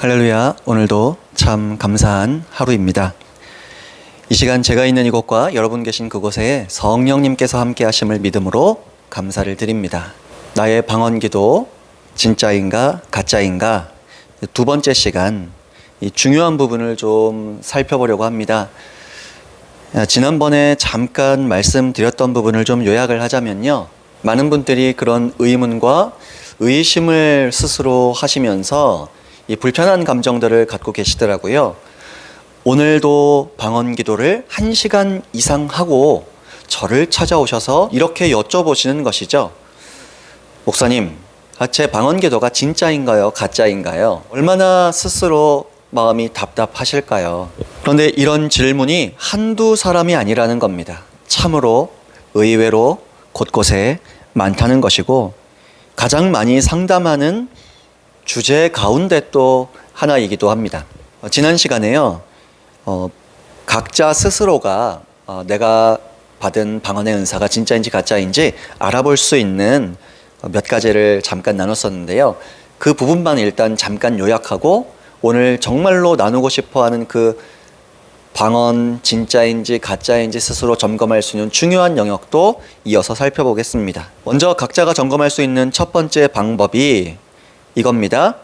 할렐루야, 오늘도 참 감사한 하루입니다. 이 시간 제가 있는 이곳과 여러분 계신 그곳에 성령님께서 함께 하심을 믿음으로 감사를 드립니다. 나의 방언기도 진짜인가 가짜인가, 두 번째 시간, 이 중요한 부분을 좀 살펴보려고 합니다. 지난번에 잠깐 말씀드렸던 부분을 좀 요약을 하자면요, 많은 분들이 그런 의문과 의심을 스스로 하시면서 이 불편한 감정들을 갖고 계시더라고요. 오늘도 방언 기도를 1시간 이상 하고 저를 찾아오셔서 이렇게 여쭤보시는 것이죠. 목사님, 제 방언 기도가 진짜인가요? 가짜인가요? 얼마나 스스로 마음이 답답하실까요? 그런데 이런 질문이 한두 사람이 아니라는 겁니다. 참으로 의외로 곳곳에 많다는 것이고, 가장 많이 상담하는 주제 가운데 또 하나이기도 합니다. 지난 시간에요, 각자 스스로가 내가 받은 방언의 은사가 진짜인지 가짜인지 알아볼 수 있는 몇 가지를 잠깐 나눴었는데요. 그 부분만 일단 잠깐 요약하고 오늘 정말로 나누고 싶어하는 그 방언 진짜인지 가짜인지 스스로 점검할 수 있는 중요한 영역도 이어서 살펴보겠습니다. 먼저 각자가 점검할 수 있는 첫 번째 방법이 이겁니다.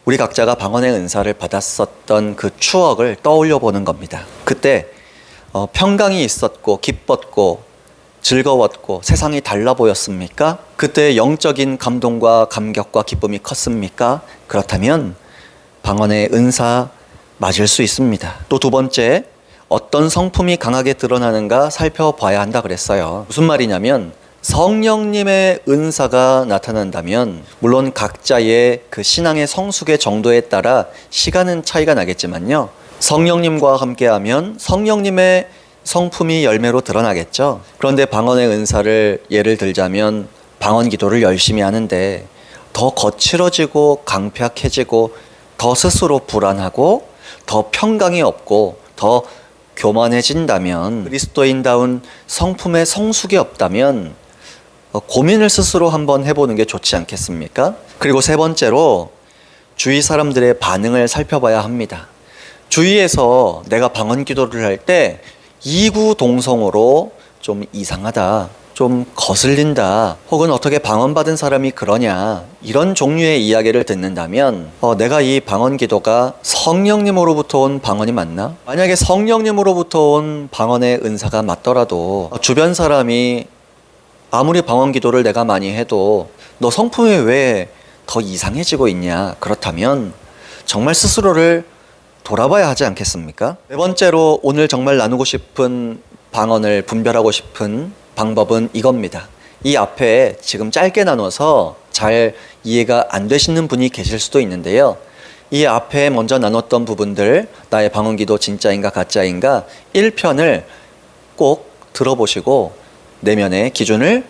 우리 각자가 방언의 은사를 받았었던 그 추억을 떠올려 보는 겁니다. 그때 평강이 있었고 기뻤고 즐거웠고 세상이 달라 보였습니까? 그때 영적인 감동과 감격과 기쁨이 컸습니까? 그렇다면 방언의 은사 맞을 수 있습니다. 또 두 번째, 어떤 성품이 강하게 드러나는가 살펴봐야 한다 그랬어요. 무슨 말이냐면, 성령님의 은사가 나타난다면 물론 각자의 그 신앙의 성숙의 정도에 따라 시간은 차이가 나겠지만요, 성령님과 함께하면 성령님의 성품이 열매로 드러나겠죠. 그런데 방언의 은사를 예를 들자면 방언 기도를 열심히 하는데 더 거칠어지고 강팍해지고 더 스스로 불안하고 더 평강이 없고 더 교만해진다면, 그리스도인다운 성품의 성숙이 없다면 고민을 스스로 한번 해보는 게 좋지 않겠습니까? 그리고 세 번째로, 주위 사람들의 반응을 살펴봐야 합니다. 주위에서 내가 방언 기도를 할 때 이구동성으로 좀 이상하다, 좀 거슬린다, 혹은 어떻게 방언 받은 사람이 그러냐, 이런 종류의 이야기를 듣는다면 내가 이 방언 기도가 성령님으로부터 온 방언이 맞나? 만약에 성령님으로부터 온 방언의 은사가 맞더라도 주변 사람이 아무리 방언 기도를 내가 많이 해도 너 성품이 왜 더 이상해지고 있냐, 그렇다면 정말 스스로를 돌아봐야 하지 않겠습니까? 네 번째로, 오늘 정말 나누고 싶은 방언을 분별하고 싶은 방법은 이겁니다. 이 앞에 지금 짧게 나눠서 잘 이해가 안 되시는 분이 계실 수도 있는데요, 이 앞에 먼저 나눴던 부분들, 나의 방언 기도 진짜인가 가짜인가 1편을 꼭 들어보시고 내면의 기준을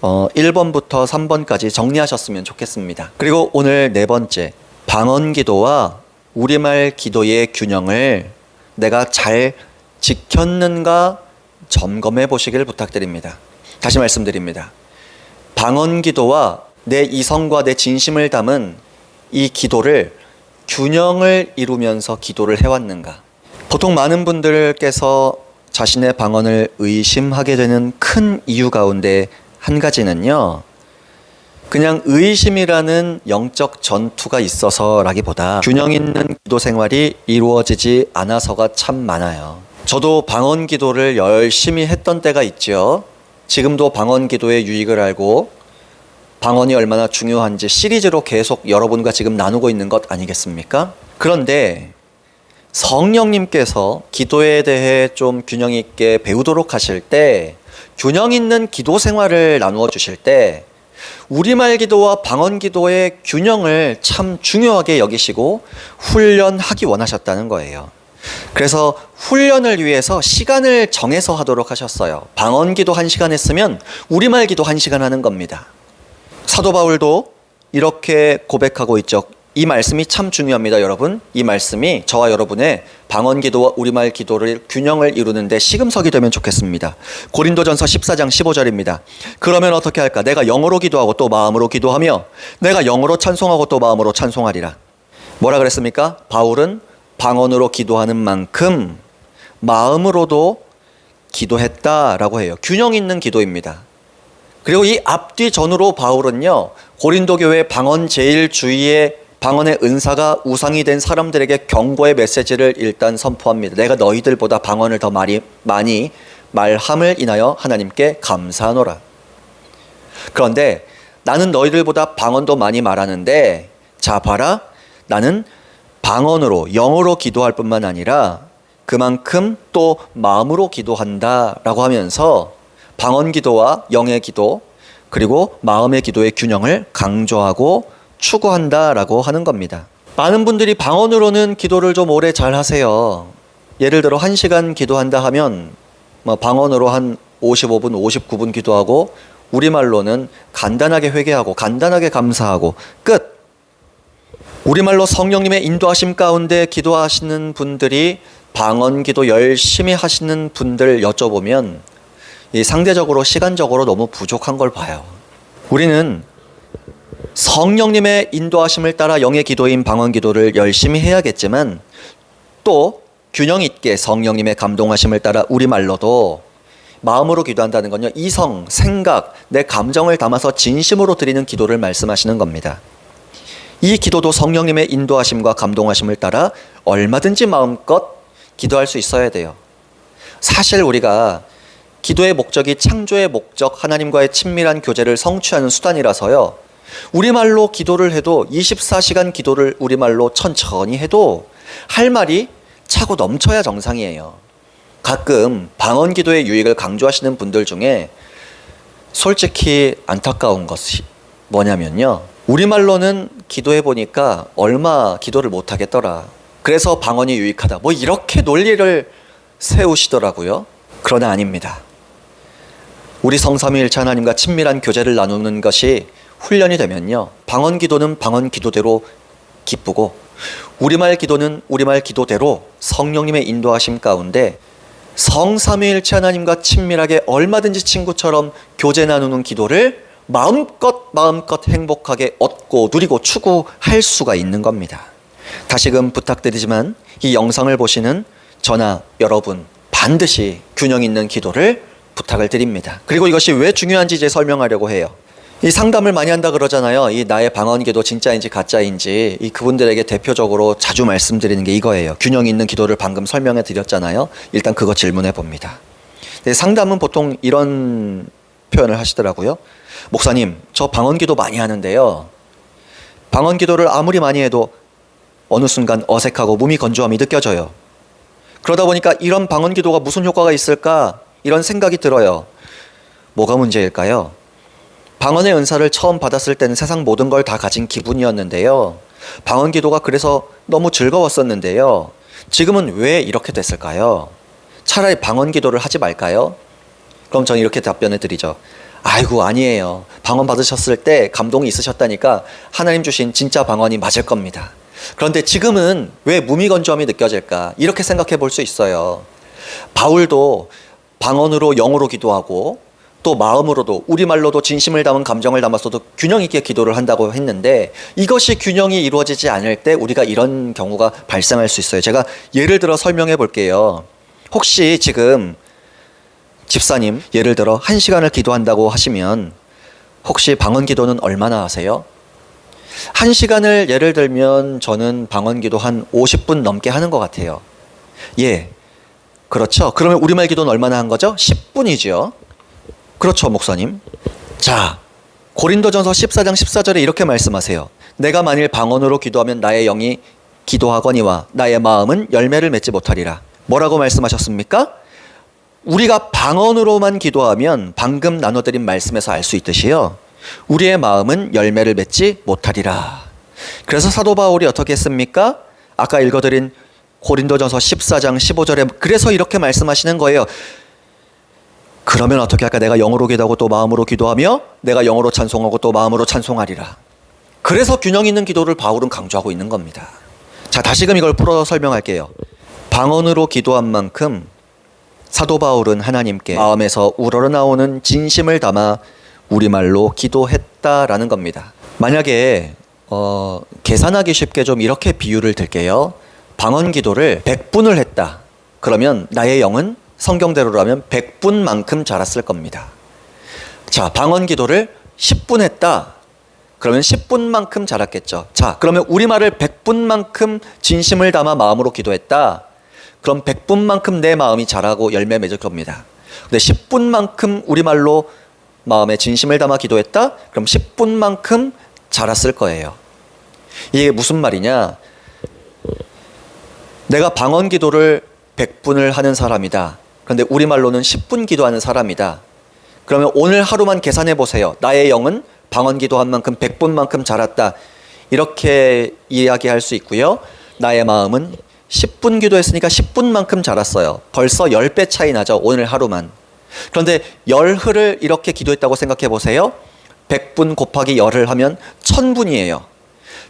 1번부터 3번까지 정리하셨으면 좋겠습니다. 그리고 오늘 네 번째, 방언 기도와 우리말 기도의 균형을 내가 잘 지켰는가 점검해 보시길 부탁드립니다. 다시 말씀드립니다. 방언 기도와 내 이성과 내 진심을 담은 이 기도를 균형을 이루면서 기도를 해왔는가. 보통 많은 분들께서 자신의 방언을 의심하게 되는 큰 이유 가운데 한 가지는요, 그냥 의심이라는 영적 전투가 있어서라기보다 균형 있는 기도 생활이 이루어지지 않아서가 참 많아요. 저도 방언 기도를 열심히 했던 때가 있죠. 지금도 방언 기도의 유익을 알고 방언이 얼마나 중요한지 시리즈로 계속 여러분과 지금 나누고 있는 것 아니겠습니까? 그런데 성령님께서 기도에 대해 좀 균형 있게 배우도록 하실 때, 균형 있는 기도 생활을 나누어 주실 때 우리말 기도와 방언 기도의 균형을 참 중요하게 여기시고 훈련하기 원하셨다는 거예요. 그래서 훈련을 위해서 시간을 정해서 하도록 하셨어요. 방언 기도 1시간 했으면 우리말 기도 1시간 하는 겁니다. 사도 바울도 이렇게 고백하고 있죠. 이 말씀이 참 중요합니다, 여러분. 이 말씀이 저와 여러분의 방언 기도와 우리말 기도를 균형을 이루는데 시금석이 되면 좋겠습니다. 고린도전서 14장 15절입니다. 그러면 어떻게 할까? 내가 영어로 기도하고 또 마음으로 기도하며 내가 영어로 찬송하고 또 마음으로 찬송하리라. 뭐라 그랬습니까? 바울은 방언으로 기도하는 만큼 마음으로도 기도했다라고 해요. 균형 있는 기도입니다. 그리고 이 앞뒤 전후로 바울은요, 고린도 교회 방언 제일주의의 방언의 은사가 우상이 된 사람들에게 경고의 메시지를 일단 선포합니다. 내가 너희들보다 방언을 더 많이 말함을 인하여 하나님께 감사하노라. 그런데 나는 너희들보다 방언도 많이 말하는데, 자 봐라, 나는 방언으로 영어로 기도할 뿐만 아니라 그만큼 또 마음으로 기도한다라고 하면서 방언 기도와 영의 기도 그리고 마음의 기도의 균형을 강조하고 추구한다라고 하는 겁니다. 많은 분들이 방언으로는 기도를 좀 오래 잘 하세요. 예를 들어 1시간 기도한다 하면 방언으로 한 55분, 59분 기도하고 우리말로는 간단하게 회개하고 간단하게 감사하고 끝. 우리말로 성령님의 인도하심 가운데 기도하시는 분들이 방언 기도 열심히 하시는 분들 여쭤보면 상대적으로 시간적으로 너무 부족한 걸 봐요. 우리는 성령님의 인도하심을 따라 영의 기도인 방언 기도를 열심히 해야겠지만 또 균형 있게 성령님의 감동하심을 따라 우리말로도 마음으로 기도한다는 건요, 이성, 생각, 내 감정을 담아서 진심으로 드리는 기도를 말씀하시는 겁니다. 이 기도도 성령님의 인도하심과 감동하심을 따라 얼마든지 마음껏 기도할 수 있어야 돼요. 사실 우리가 기도의 목적이 창조의 목적, 하나님과의 친밀한 교제를 성취하는 수단이라서요, 우리말로 기도를 해도 24시간 기도를 우리말로 천천히 해도 할 말이 차고 넘쳐야 정상이에요. 가끔 방언 기도의 유익을 강조하시는 분들 중에 솔직히 안타까운 것이 뭐냐면요, 우리말로는 기도해 보니까 얼마 기도를 못 하겠더라. 그래서 방언이 유익하다. 뭐 이렇게 논리를 세우시더라고요. 그러나 아닙니다. 우리 성삼위일체 하나님과 친밀한 교제를 나누는 것이 훈련이 되면요, 방언 기도는 방언 기도대로 기쁘고 우리말 기도는 우리말 기도대로 성령님의 인도하심 가운데 성삼위일체 하나님과 친밀하게 얼마든지 친구처럼 교제 나누는 기도를 마음껏 행복하게 얻고 누리고 추구할 수가 있는 겁니다. 다시금 부탁드리지만 이 영상을 보시는 저나 여러분 반드시 균형 있는 기도를 부탁을 드립니다. 그리고 이것이 왜 중요한지 이제 설명하려고 해요. 이 상담을 많이 한다 그러잖아요. 이 나의 방언 기도 진짜인지 가짜인지 이 그분들에게 대표적으로 자주 말씀드리는 게 이거예요. 균형 있는 기도를 방금 설명해 드렸잖아요. 일단 그거 질문해 봅니다. 상담은 보통 이런 표현을 하시더라고요. 목사님, 저 방언 기도 많이 하는데요, 방언 기도를 아무리 많이 해도 어느 순간 어색하고 몸이 건조함이 느껴져요. 그러다 보니까 이런 방언 기도가 무슨 효과가 있을까? 이런 생각이 들어요. 뭐가 문제일까요? 방언의 은사를 처음 받았을 때는 세상 모든 걸 다 가진 기분이었는데요, 방언 기도가 그래서 너무 즐거웠었는데요, 지금은 왜 이렇게 됐을까요? 차라리 방언 기도를 하지 말까요? 그럼 저는 이렇게 답변을 드리죠. 아이고, 아니에요. 방언 받으셨을 때 감동이 있으셨다니까 하나님 주신 진짜 방언이 맞을 겁니다. 그런데 지금은 왜 무미건조함이 느껴질까? 이렇게 생각해 볼 수 있어요. 바울도 방언으로 영어로 기도하고 또 마음으로도 우리말로도 진심을 담은 감정을 담아서도 균형 있게 기도를 한다고 했는데, 이것이 균형이 이루어지지 않을 때 우리가 이런 경우가 발생할 수 있어요. 제가 예를 들어 설명해 볼게요. 혹시 지금 집사님 예를 들어 1시간을 기도한다고 하시면 혹시 방언 기도는 얼마나 하세요? 1시간을 예를 들면 저는 방언 기도 한 50분 넘게 하는 것 같아요. 예, 그렇죠. 그러면 우리말 기도는 얼마나 한 거죠? 10분이죠. 그렇죠, 목사님. 자, 고린도전서 14장 14절에 이렇게 말씀하세요. 내가 만일 방언으로 기도하면 나의 영이 기도하거니와 나의 마음은 열매를 맺지 못하리라. 뭐라고 말씀하셨습니까? 우리가 방언으로만 기도하면 방금 나눠드린 말씀에서 알 수 있듯이요, 우리의 마음은 열매를 맺지 못하리라. 그래서 사도 바울이 어떻게 했습니까? 아까 읽어드린 고린도전서 14장 15절에 그래서 이렇게 말씀하시는 거예요. 그러면 어떻게 할까? 내가 영어로 기도하고 또 마음으로 기도하며 내가 영어로 찬송하고 또 마음으로 찬송하리라. 그래서 균형 있는 기도를 바울은 강조하고 있는 겁니다. 자, 다시금 이걸 풀어 설명할게요. 방언으로 기도한 만큼 사도 바울은 하나님께 마음에서 우러러나오는 진심을 담아 우리말로 기도했다라는 겁니다. 만약에 계산하기 쉽게 좀 이렇게 비유를 들게요. 방언 기도를 100분을 했다. 그러면 나의 영은 성경대로라면 100분만큼 자랐을 겁니다. 자, 방언 기도를 10분 했다. 그러면 10분만큼 자랐겠죠. 자, 그러면 우리말을 100분만큼 진심을 담아 마음으로 기도했다. 그럼 100분만큼 내 마음이 자라고 열매 맺을 겁니다. 근데 10분만큼 우리말로 마음에 진심을 담아 기도했다. 그럼 10분만큼 자랐을 거예요. 이게 무슨 말이냐? 내가 방언 기도를 100분을 하는 사람이다. 그런데 우리말로는 10분 기도하는 사람이다. 그러면 오늘 하루만 계산해 보세요. 나의 영은 방언 기도한 만큼 100분만큼 자랐다. 이렇게 이야기할 수 있고요. 나의 마음은 10분 기도했으니까 10분만큼 자랐어요. 벌써 10배 차이 나죠. 오늘 하루만. 그런데 열흘을 이렇게 기도했다고 생각해 보세요. 100분 곱하기 열을 하면 1000분이에요.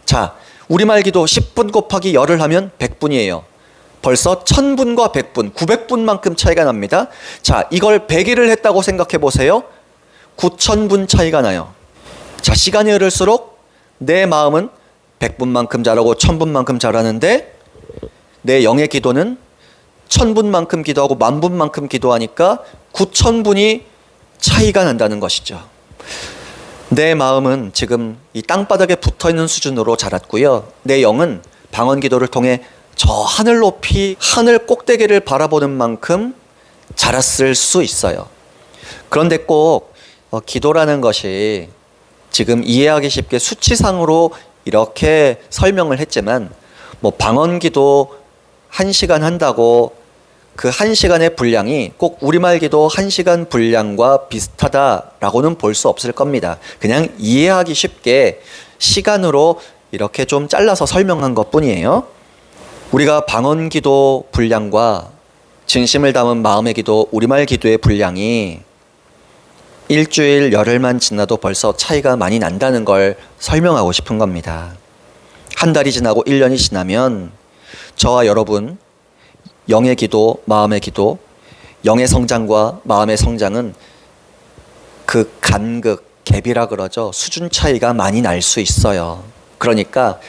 자, 우리말 기도 10분 곱하기 열을 하면 100분이에요. 벌써 1000분과 100분, 900분만큼 차이가 납니다. 자, 이걸 100일을 했다고 생각해 보세요. 9000분 차이가 나요. 자, 시간이 흐를수록 내 마음은 100분만큼 자라고 1000분만큼 자라는데 내 영의 기도는 1000분만큼 기도하고 10,000분만큼 기도하니까 9000분이 차이가 난다는 것이죠. 내 마음은 지금 이 땅바닥에 붙어있는 수준으로 자랐고요. 내 영은 방언 기도를 통해 저 하늘 높이 하늘 꼭대기를 바라보는 만큼 자랐을 수 있어요. 그런데 꼭 기도라는 것이 지금 이해하기 쉽게 수치상으로 이렇게 설명을 했지만 뭐 방언 기도 1시간 한다고 그 1시간의 분량이 꼭 우리말 기도 1시간 분량과 비슷하다라고는 볼 수 없을 겁니다. 그냥 이해하기 쉽게 시간으로 이렇게 좀 잘라서 설명한 것 뿐이에요. 우리가 방언 기도 분량과 진심을 담은 마음의 기도, 우리말 기도의 분량이 일주일, 열흘만 지나도 벌써 차이가 많이 난다는 걸 설명하고 싶은 겁니다. 한 달이 지나고 1년이 지나면 저와 여러분 영의 기도, 마음의 기도, 영의 성장과 마음의 성장은 그 간극, 갭이라 그러죠. 수준 차이가 많이 날 수 있어요. 그러니까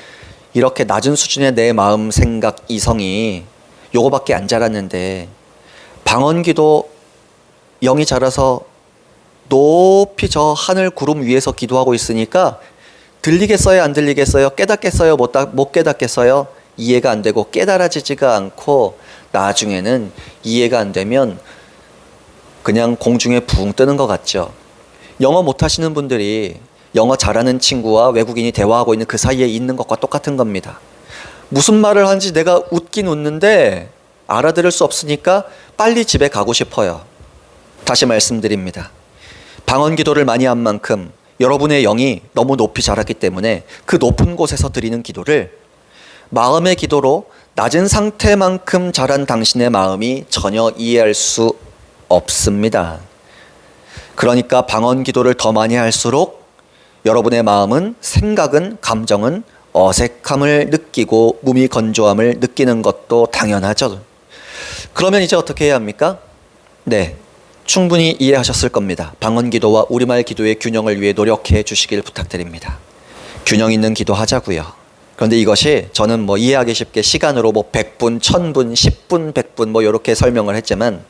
이렇게 낮은 수준의 내 마음, 생각, 이성이 요거밖에 안 자랐는데 방언 기도 영이 자라서 높이 저 하늘 구름 위에서 기도하고 있으니까 들리겠어요? 안 들리겠어요? 깨닫겠어요? 못 깨닫겠어요? 이해가 안 되고 깨달아지지가 않고 나중에는 이해가 안 되면 그냥 공중에 붕 뜨는 것 같죠. 영어 못하시는 분들이 영어 잘하는 친구와 외국인이 대화하고 있는 그 사이에 있는 것과 똑같은 겁니다. 무슨 말을 하는지 내가 웃긴 웃는데 알아들을 수 없으니까 빨리 집에 가고 싶어요. 다시 말씀드립니다. 방언 기도를 많이 한 만큼 여러분의 영이 너무 높이 자랐기 때문에 그 높은 곳에서 드리는 기도를 마음의 기도로 낮은 상태만큼 자란 당신의 마음이 전혀 이해할 수 없습니다. 그러니까 방언 기도를 더 많이 할수록 여러분의 마음은, 생각은, 감정은 어색함을 느끼고 무미건조함을 느끼는 것도 당연하죠. 그러면 이제 어떻게 해야 합니까? 네, 충분히 이해하셨을 겁니다. 방언 기도와 우리말 기도의 균형을 위해 노력해 주시길 부탁드립니다. 균형 있는 기도 하자고요. 그런데 이것이 저는 뭐 이해하기 쉽게 시간으로 뭐 100분, 1000분, 10분, 100분 뭐 이렇게 설명을 했지만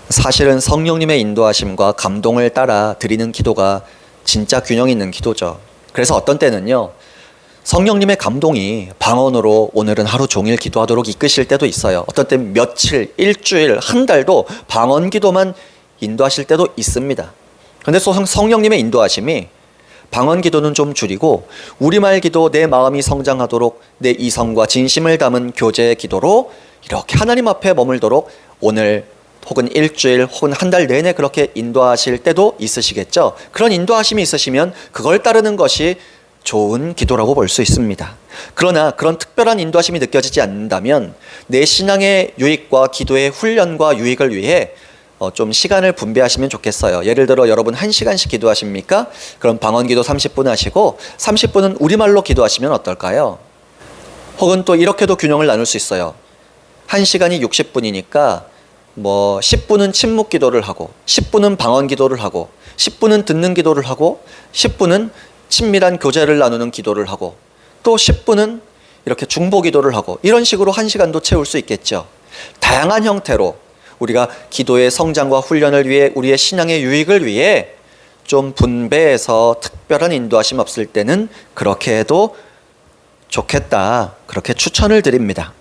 사실은 성령님의 인도하심과 감동을 따라 드리는 기도가 진짜 균형 있는 기도죠. 그래서 어떤 때는요, 성령님의 감동이 방언으로 오늘은 하루 종일 기도하도록 이끄실 때도 있어요. 어떤 때는 며칠, 일주일, 한 달도 방언 기도만 인도하실 때도 있습니다. 그런데 성령님의 인도하심이 방언 기도는 좀 줄이고 우리말 기도, 내 마음이 성장하도록 내 이성과 진심을 담은 교제의 기도로 이렇게 하나님 앞에 머물도록 오늘 혹은 일주일 혹은 한 달 내내 그렇게 인도하실 때도 있으시겠죠. 그런 인도하심이 있으시면 그걸 따르는 것이 좋은 기도라고 볼 수 있습니다. 그러나 그런 특별한 인도하심이 느껴지지 않는다면 내 신앙의 유익과 기도의 훈련과 유익을 위해 좀 시간을 분배하시면 좋겠어요. 예를 들어 여러분 1시간씩 기도하십니까? 그럼 방언 기도 30분 하시고 30분은 우리말로 기도하시면 어떨까요? 혹은 또 이렇게도 균형을 나눌 수 있어요. 1시간이 60분이니까 뭐 10분은 침묵 기도를 하고 10분은 방언 기도를 하고 10분은 듣는 기도를 하고 10분은 친밀한 교제를 나누는 기도를 하고 또 10분은 이렇게 중보 기도를 하고 이런 식으로 1시간도 채울 수 있겠죠. 다양한 형태로 우리가 기도의 성장과 훈련을 위해 우리의 신앙의 유익을 위해 좀 분배해서 특별한 인도하심 없을 때는 그렇게 해도 좋겠다. 그렇게 추천을 드립니다.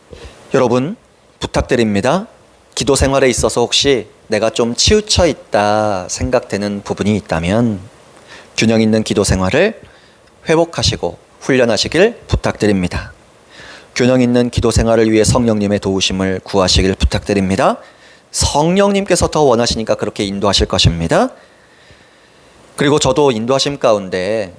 여러분 부탁드립니다. 기도 생활에 있어서 혹시 내가 좀 치우쳐 있다 생각되는 부분이 있다면 균형 있는 기도 생활을 회복하시고 훈련하시길 부탁드립니다. 균형 있는 기도 생활을 위해 성령님의 도우심을 구하시길 부탁드립니다. 성령님께서 더 원하시니까 그렇게 인도하실 것입니다. 그리고 저도 인도하심 가운데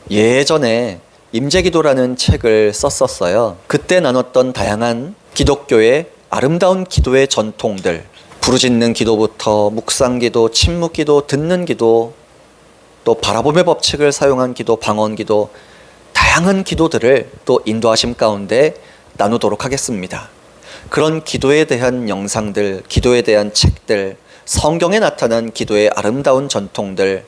예전에 임재기도라는 책을 썼었어요. 그때 나눴던 다양한 기독교의 아름다운 기도의 전통들, 부르짖는 기도부터 묵상기도, 침묵기도, 듣는 기도, 또 바라봄의 법칙을 사용한 기도, 방언기도, 다양한 기도들을 또 인도하심 가운데 나누도록 하겠습니다. 그런 기도에 대한 영상들, 기도에 대한 책들, 성경에 나타난 기도의 아름다운 전통들,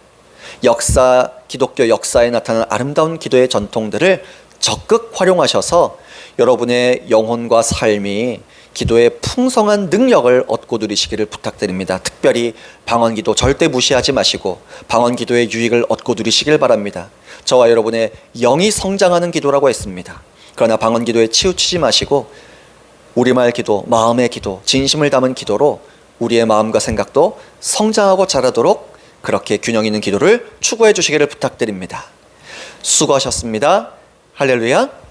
기독교 역사에 나타난 아름다운 기도의 전통들을 적극 활용하셔서 여러분의 영혼과 삶이 기도의 풍성한 능력을 얻고 누리시기를 부탁드립니다. 특별히 방언기도 절대 무시하지 마시고 방언기도의 유익을 얻고 누리시길 바랍니다. 저와 여러분의 영이 성장하는 기도라고 했습니다. 그러나 방언기도에 치우치지 마시고 우리말 기도, 마음의 기도, 진심을 담은 기도로 우리의 마음과 생각도 성장하고 자라도록 그렇게 균형 있는 기도를 추구해 주시기를 부탁드립니다. 수고하셨습니다. 할렐루야.